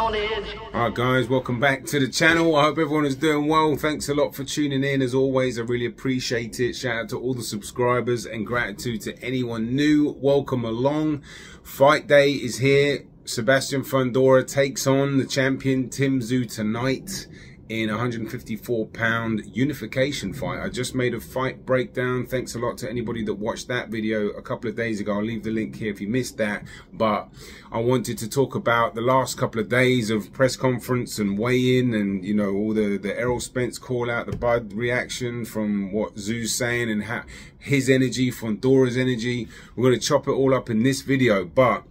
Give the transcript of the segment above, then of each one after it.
on edge. Alright guys, welcome back to the channel. I hope everyone is doing well. Thanks a lot for tuning in as always. I really appreciate it. Shout out to all the subscribers and gratitude to anyone new. Welcome along. Fight day is here. Sebastian Fundora takes on the champion Tim Tszyu tonight in a 154-pound unification fight. I just made a fight breakdown. Thanks a lot to anybody that watched that video a couple of days ago. I'll leave the link here if you missed that. But I wanted to talk about the last couple of days of press conference and weigh-in, and you know, all the Errol Spence call out, the Bud reaction from what Tszyu's saying, and how his energy, Fundora's energy. We're going to chop it all up in this video. But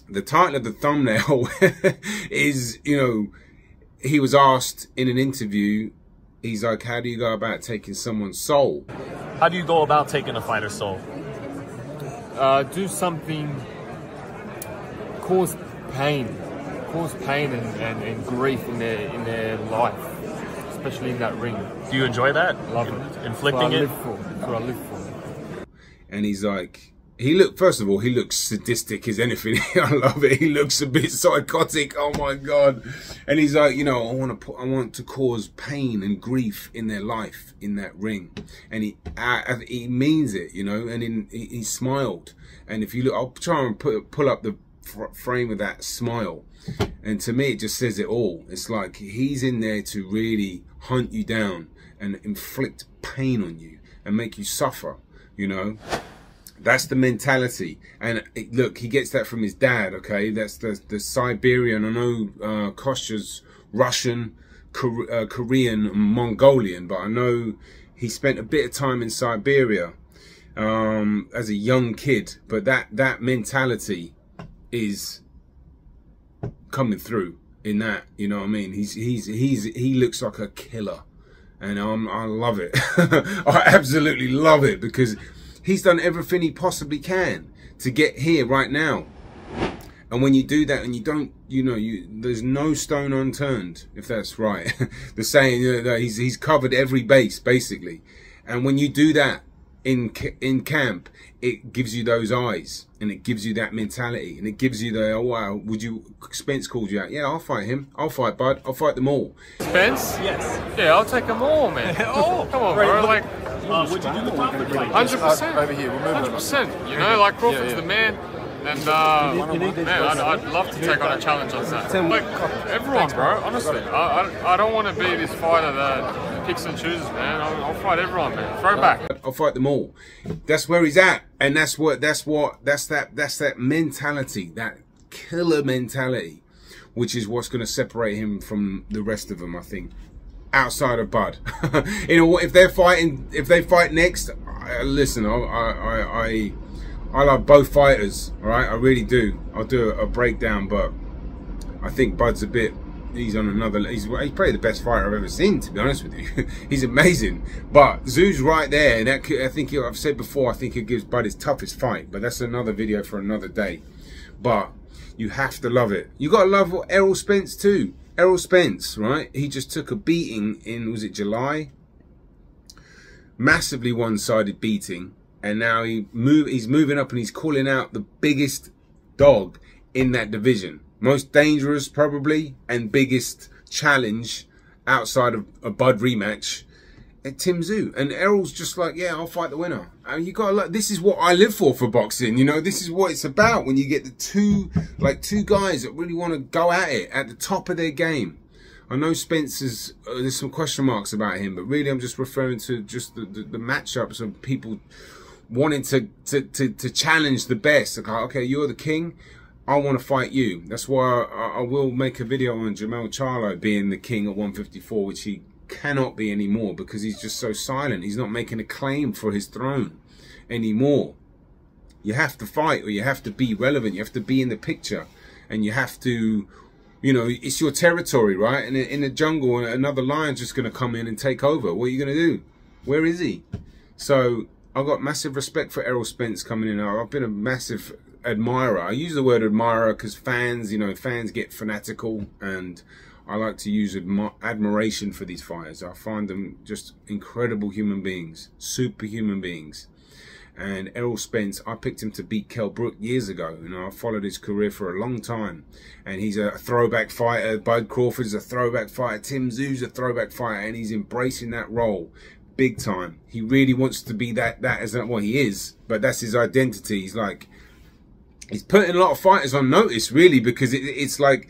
the title of the thumbnail is, you know, he was asked in an interview, he's like, how do you go about taking someone's soul? How do you go about taking a fighter's soul? Do something, cause pain and grief in their life, especially in that ring. Do you enjoy that? Love it. Inflicting it? That's what I live for. And he's like, first of all, he looks sadistic as anything. I love it. He looks a bit psychotic. Oh my God. And he's like, you know, I want to cause pain and grief in their life, in that ring. And he means it, you know, and he smiled. And if you look, I'll try and pull up the frame of that smile. And to me, it just says it all. It's like he's in there to really hunt you down and inflict pain on you and make you suffer, you know. That's the mentality. And look, he gets that from his dad, okay? That's the Siberian. I know Kostya's Russian, Korean, Mongolian, but I know he spent a bit of time in Siberia as a young kid. But that mentality is coming through in that, you know what I mean? He looks like a killer, and I love it. I absolutely love it, because he's done everything he possibly can to get here right now. And when you do that and you don't, you know, there's no stone unturned, if that's right. The saying, you know, he's covered every base, basically. And when you do that in camp, it gives you those eyes, and it gives you that mentality, and it gives you the, oh wow, Spence called you out. Yeah, I'll fight him. I'll fight Bud. I'll fight them all. Spence? Yes. Yeah, I'll take them all, man. Oh, come on, bro. Like, would you do the conflict fight? 100%. Over here, we'll move 100%. You know, like Crawford's the man. And man, I'd love to take on a challenge on that. Like everyone, bro. Honestly, I don't want to be this fighter that picks and chooses, man. I'll fight everyone, man. Throw back. I'll fight them all. That's where he's at, and that's that mentality, that killer mentality, which is what's going to separate him from the rest of them, I think. Outside of Bud, you know, if they fight next, listen, I love both fighters, all right, I really do. I'll do a breakdown, but I think Bud's he's on another. He's probably the best fighter I've ever seen, to be honest with you. He's amazing. But Tszyu's right there, and I think I've said before, I think it gives Bud his toughest fight, but that's another video for another day. But you have to love it. You gotta love Errol Spence too. Errol Spence, right? He just took a beating in, was it July? Massively one-sided beating. And now he's moving up and he's calling out the biggest dog in that division. Most dangerous, probably, and biggest challenge outside of a Bud rematch at Tim Tszyu. And Errol's just like, yeah, I'll fight the winner. And you gotta look, this is what I live for boxing, you know, this is what it's about, when you get the two guys that really want to go at it at the top of their game. I know Spencer's, there's some question marks about him, but really I'm just referring to just the matchups of people wanting to challenge the best. Like, okay, you're the king, I want to fight you. That's why I will make a video on Jermell Charlo being the king at 154, which he cannot be anymore, because he's just so silent. He's not making a claim for his throne anymore. You have to fight, or you have to be relevant. You have to be in the picture, and you have to, you know, it's your territory, right? And in the jungle, another lion's just going to come in and take over. What are you going to do? Where is he? So I've got massive respect for Errol Spence coming in. I've been a massive admirer. I use the word admirer because fans, you know, fans get fanatical, and I like to use admiration for these fighters. I find them just incredible human beings, superhuman beings. And Errol Spence, I picked him to beat Kell Brook years ago. You know, I followed his career for a long time. And he's a throwback fighter. Bud Crawford's a throwback fighter. Tim Tszyu's a throwback fighter. And he's embracing that role big time. He really wants to be that as well, he is. But that's his identity. He's like, he's putting a lot of fighters on notice, really, because it's like,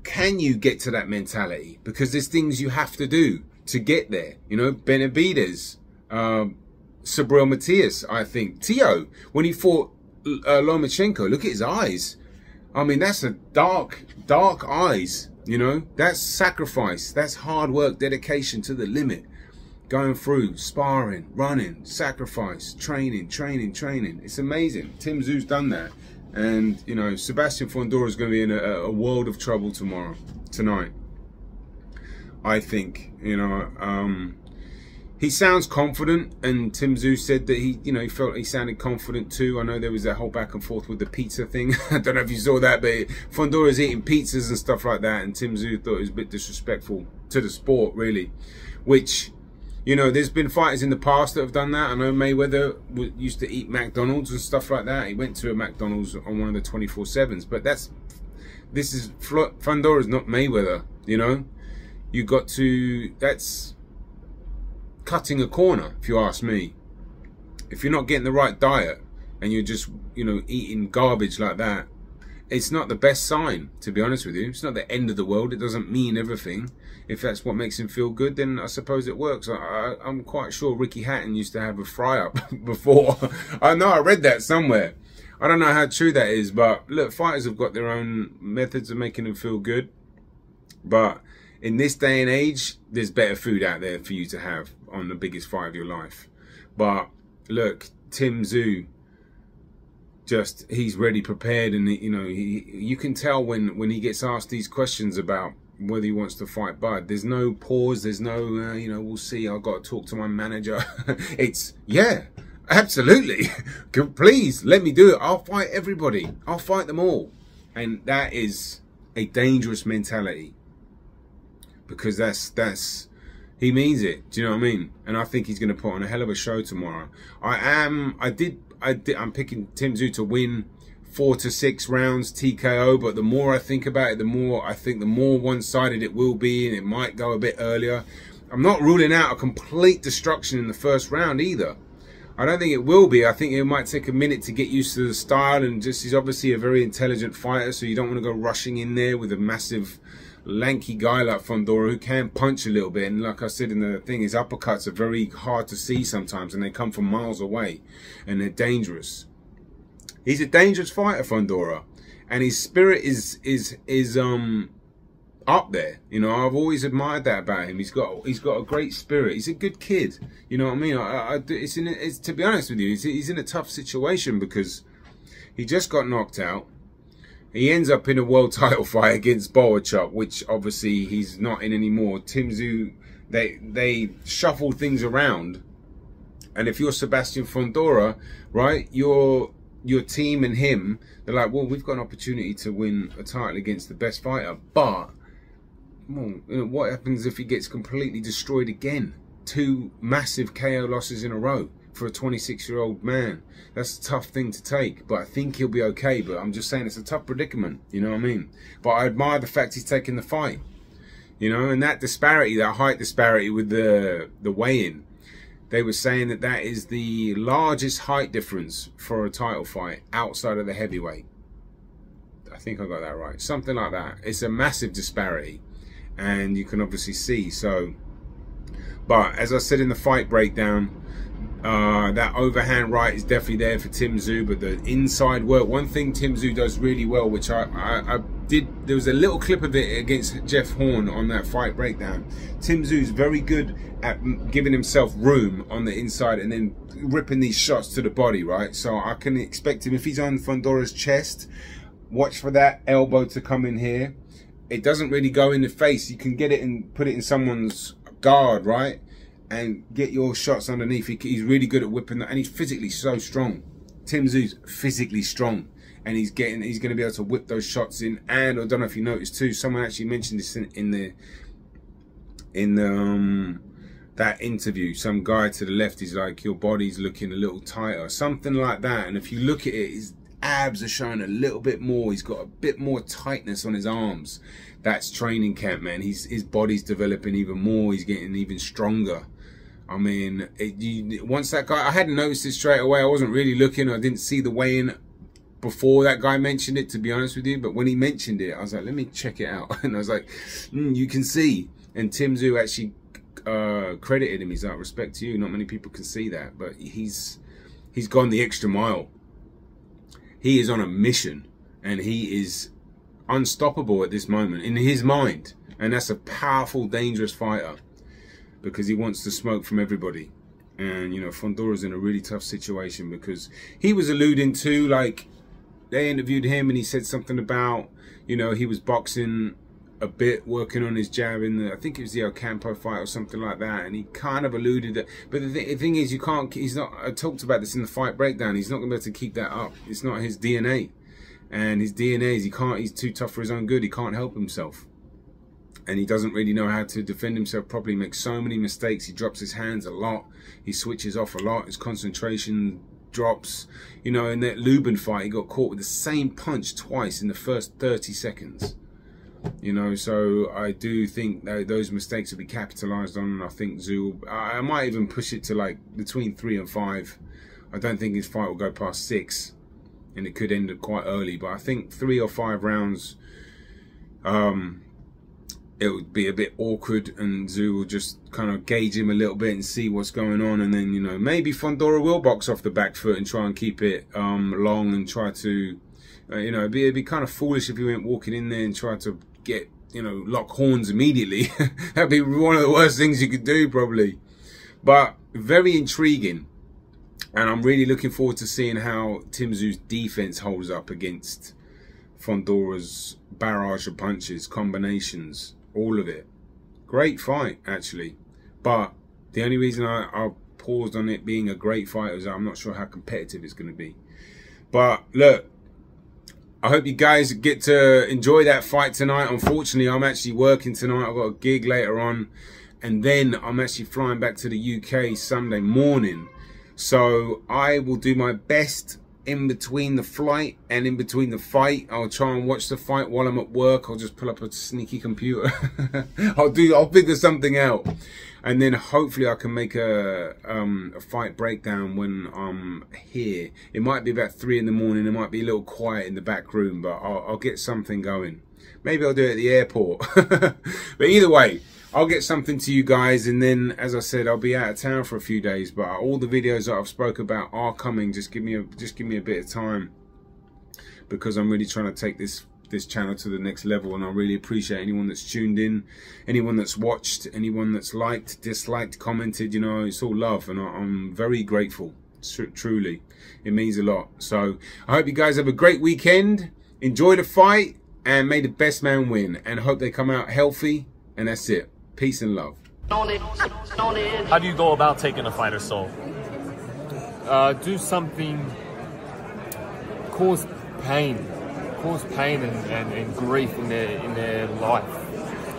can you get to that mentality? Because there's things you have to do to get there. You know, Benavidez, Sabril Matias, I think. Tszyu, when he fought Lomachenko, look at his eyes. I mean, that's a dark eyes, you know. That's sacrifice. That's hard work, dedication to the limit. Going through, sparring, running, sacrifice, training. It's amazing. Tim Tszyu's done that. And, you know, Sebastian Fundora is going to be in a world of trouble tonight. I think, you know, he sounds confident, and Tim Tszyu said that he felt he sounded confident too. I know there was that whole back and forth with the pizza thing. I don't know if you saw that, but Fundora's eating pizzas and stuff like that, and Tim Tszyu thought it was a bit disrespectful to the sport, really. Which, you know, there's been fighters in the past that have done that. I know Mayweather used to eat McDonald's and stuff like that. He went to a McDonald's on one of the 24/7s, but Fundora's not Mayweather, you know. You got to, that's cutting a corner, if you ask me. If you're not getting the right diet and you're just, you know, eating garbage like that, it's not the best sign, to be honest with you. It's not the end of the world. It doesn't mean everything. If that's what makes him feel good, then I suppose it works. I'm quite sure Ricky Hatton used to have a fry-up before. I know, I read that somewhere. I don't know how true that is, but look, fighters have got their own methods of making them feel good. But in this day and age, there's better food out there for you to have on the biggest fight of your life. But look, Tim Tszyu, just, he's ready, prepared, and you know, you can tell when he gets asked these questions about whether he wants to fight Bud. There's no pause. There's no, you know, we'll see. I've got to talk to my manager. It's, yeah, absolutely. Please let me do it. I'll fight everybody. I'll fight them all. And that is a dangerous mentality, because that's he means it. Do you know what I mean? And I think he's going to put on a hell of a show tomorrow. I'm picking Tim Tszyu to win 4 to 6 rounds TKO, but the more I think about it, the more I think the more one-sided it will be, and it might go a bit earlier. I'm not ruling out a complete destruction in the first round either. I don't think it will be. I think it might take a minute to get used to the style, and just, he's obviously a very intelligent fighter, so you don't want to go rushing in there with a massive lanky guy like Fundora who can punch a little bit. And like I said in the thing, his uppercuts are very hard to see sometimes, and they come from miles away, and they're dangerous. He's a dangerous fighter, Fundora, and his spirit is up there. You know, I've always admired that about him. He's got a great spirit. He's a good kid. You know what I mean? It's to be honest with you, he's in a tough situation because he just got knocked out. He ends up in a world title fight against Boachuk, which obviously he's not in anymore. Tim Tszyu, they shuffle things around, and if you're Sebastian Fundora, right, your team and him, they're like, well, we've got an opportunity to win a title against the best fighter, but well, you know, what happens if he gets completely destroyed again? 2 massive KO losses in a row for a 26-year-old man. That's a tough thing to take, but I think he'll be okay. But I'm just saying, it's a tough predicament, you know what I mean? But I admire the fact he's taking the fight, you know, and that disparity, that height disparity with the weigh-in, they were saying that that is the largest height difference for a title fight outside of the heavyweight. I think I got that right. Something like that. It's a massive disparity, and you can obviously see. So, but as I said in the fight breakdown, that overhand right is definitely there for Tim Tszyu, but the inside work, one thing Tim Tszyu does really well, which I did, there was a little clip of it against Jeff Horn on that fight breakdown. Tim Tszyu is very good at giving himself room on the inside and then ripping these shots to the body, right? So I can expect him, if he's on Fundora's chest, watch for that elbow to come in here. It doesn't really go in the face. You can get it and put it in someone's guard, right? And get your shots underneath. He's really good at whipping that, and he's physically so strong. Tim Tszyu's physically strong, and he's going to be able to whip those shots in. And I don't know if you noticed too, someone actually mentioned this in the that interview, some guy to the left is like, your body's looking a little tighter, something like that. And if you look at it, his abs are showing a little bit more. He's got a bit more tightness on his arms. That's training camp, man. His body's developing even more. He's getting even stronger. I mean, once that guy, I hadn't noticed it straight away. I wasn't really looking. I didn't see the weigh-in before that guy mentioned it, to be honest with you. But when he mentioned it, I was like, let me check it out. And I was like, you can see. And Tim Tszyu actually credited him. He's like, respect to you. Not many people can see that. But he's gone the extra mile. He is on a mission. And he is unstoppable at this moment in his mind. And that's a powerful, dangerous fighter. Because he wants to smoke from everybody. And, you know, Fondora's in a really tough situation because he was alluding to, like, they interviewed him and he said something about, you know, he was boxing a bit, working on his jab in the, I think it was the Ocampo fight or something like that. And he kind of alluded that, but the thing is, you can't, he's not, I talked about this in the fight breakdown, he's not going to be able to keep that up. It's not his DNA. And his DNA is, he's too tough for his own good. He can't help himself. And he doesn't really know how to defend himself properly. He makes so many mistakes. He drops his hands a lot. He switches off a lot. His concentration drops. You know, in that Lubin fight, he got caught with the same punch twice in the first 30 seconds. You know, so I do think that those mistakes will be capitalized on. And I think Tszyu, I might even push it to like between 3 and 5. I don't think his fight will go past 6. And it could end quite early. But I think 3 or 5 rounds, it would be a bit awkward, and Tszyu will just kind of gauge him a little bit and see what's going on. And then, you know, maybe Fondora will box off the back foot and try and keep it long and try to, you know, it'd be kind of foolish if he went walking in there and tried to get, you know, lock horns immediately. That'd be one of the worst things you could do, probably. But very intriguing. And I'm really looking forward to seeing how Tim Tszyu's defense holds up against Fondora's barrage of punches, combinations. All of it. Great fight, actually. But the only reason I paused on it being a great fight is I'm not sure how competitive it's going to be. But look, I hope you guys get to enjoy that fight tonight. Unfortunately, I'm actually working tonight. I've got a gig later on. And then I'm actually flying back to the UK Sunday morning. So I will do my best in between the flight and in between the fight. I'll try and watch the fight while I'm at work. I'll just pull up a sneaky computer. I'll figure something out, and then hopefully I can make a fight breakdown when I'm here. It might be about 3 in the morning. It might be a little quiet in the back room, but I'll get something going. Maybe I'll do it at the airport. But either way, I'll get something to you guys, and then, as I said, I'll be out of town for a few days. But all the videos that I've spoke about are coming. Just give me a bit of time, because I'm really trying to take this channel to the next level. And I really appreciate anyone that's tuned in, anyone that's watched, anyone that's liked, disliked, commented. You know, it's all love, and I'm very grateful. Truly, it means a lot. So I hope you guys have a great weekend. Enjoy the fight, and may the best man win. And I hope they come out healthy. And that's it. Peace and love. How do you go about taking a fighter's soul? Do something, cause pain and grief in their life,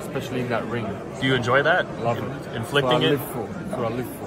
especially in that ring. Do you enjoy that? Love it. Inflicting it? That's what I live for.